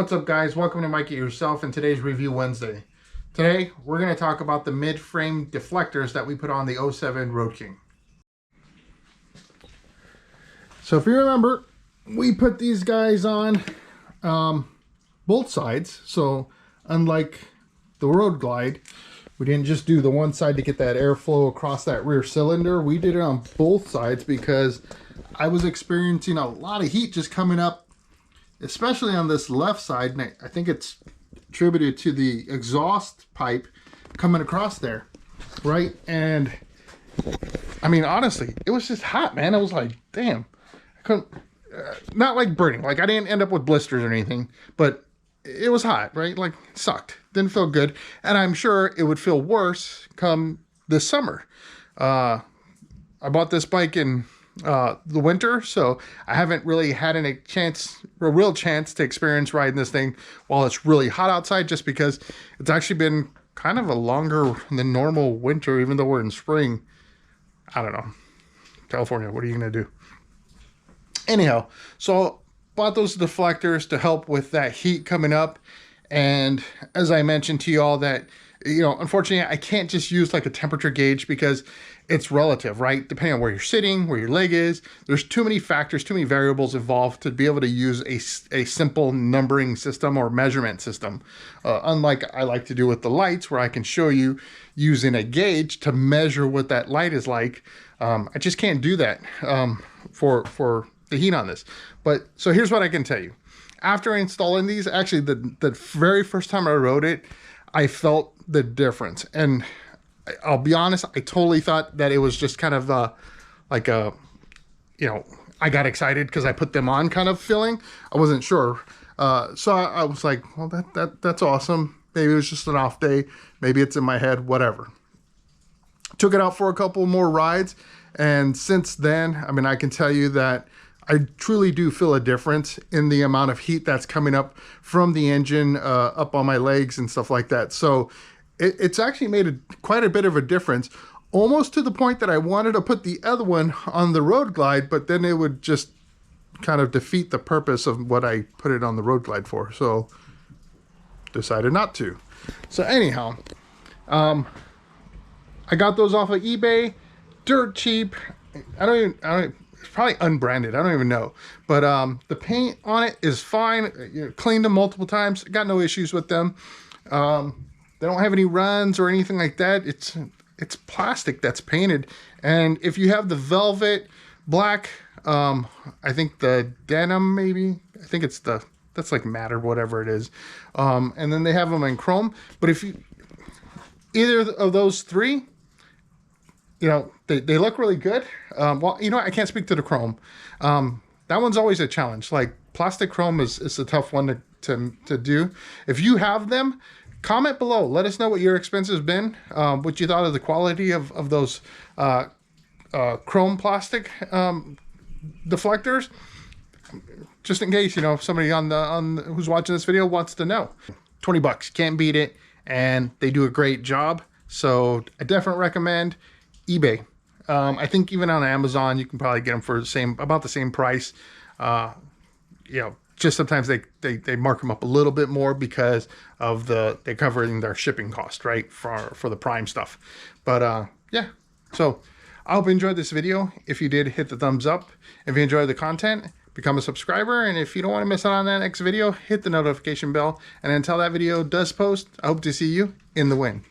What's up, guys? Welcome to Mikey Yourself and today's Review Wednesday. Today we're going to talk about the mid-frame deflectors that we put on the 07 Road King. So if you remember, we put these guys on both sides. So unlike the Road Glide, we didn't just do the one side to get that airflow across that rear cylinder. We did it on both sides because I was experiencing a lot of heat just coming up, especially on this left side, and I think it's attributed to the exhaust pipe coming across there, right? And I mean, honestly, it was just hot, man. I was like, damn, I couldn't, not like burning, like I didn't end up with blisters or anything, but it was hot, right? Like, it sucked, didn't feel good. And I'm sure it would feel worse come this summer. I bought this bike in the winter, so I haven't really had a real chance to experience riding this thing while it's really hot outside, just because it's actually been kind of a longer than normal winter, even though we're in spring. I don't know, California, what are you gonna do? Anyhow, so bought those deflectors to help with that heat coming up. And as I mentioned to you all, that, you know, unfortunately I can't just use like a temperature gauge because it's relative, right? Depending on where you're sitting, where your leg is, there's too many factors, too many variables involved to be able to use a simple numbering system or measurement system. Unlike I like to do with the lights, where I can show you using a gauge to measure what that light is like. I just can't do that for the heat on this. But so here's what I can tell you. After installing these, actually the very first time I rode it, I felt the difference. And I'll be honest, I totally thought that it was just kind of like a, you know, I got excited because I put them on kind of feeling. I wasn't sure. So I was like, well, that's awesome. Maybe it was just an off day. Maybe it's in my head, whatever. Took it out for a couple more rides. And since then, I mean, I can tell you that I truly do feel a difference in the amount of heat that's coming up from the engine up on my legs and stuff like that. So it's actually made quite a bit of a difference, almost to the point that I wanted to put the other one on the Road Glide, but then it would just kind of defeat the purpose of what I put it on the Road Glide for. So decided not to. So anyhow, I got those off of eBay, dirt cheap. It's probably unbranded, I don't even know, but the paint on it is fine. You know, cleaned them multiple times, got no issues with them. They don't have any runs or anything like that. It's plastic that's painted, and if you have the velvet black, I think the denim, maybe, I think it's that's like matte or whatever it is, and then they have them in chrome. But if you either of those three, you know, they look really good. Well, you know, I can't speak to the chrome. That one's always a challenge. Like, plastic chrome is a tough one to do. If you have them, comment below. Let us know what your expense has been, what you thought of the quality of those chrome plastic deflectors. Just in case, you know, somebody who's watching this video wants to know. 20 bucks, can't beat it, and they do a great job. So I definitely recommend eBay. I think even on Amazon you can probably get them for about the same price. You know, just sometimes they mark them up a little bit more because of they covering their shipping cost, right, for the Prime stuff. But yeah, so I hope you enjoyed this video. If you did, hit the thumbs up. If you enjoyed the content, become a subscriber. And if you don't want to miss out on that next video, hit the notification bell. And until that video does post, I hope to see you in the wind.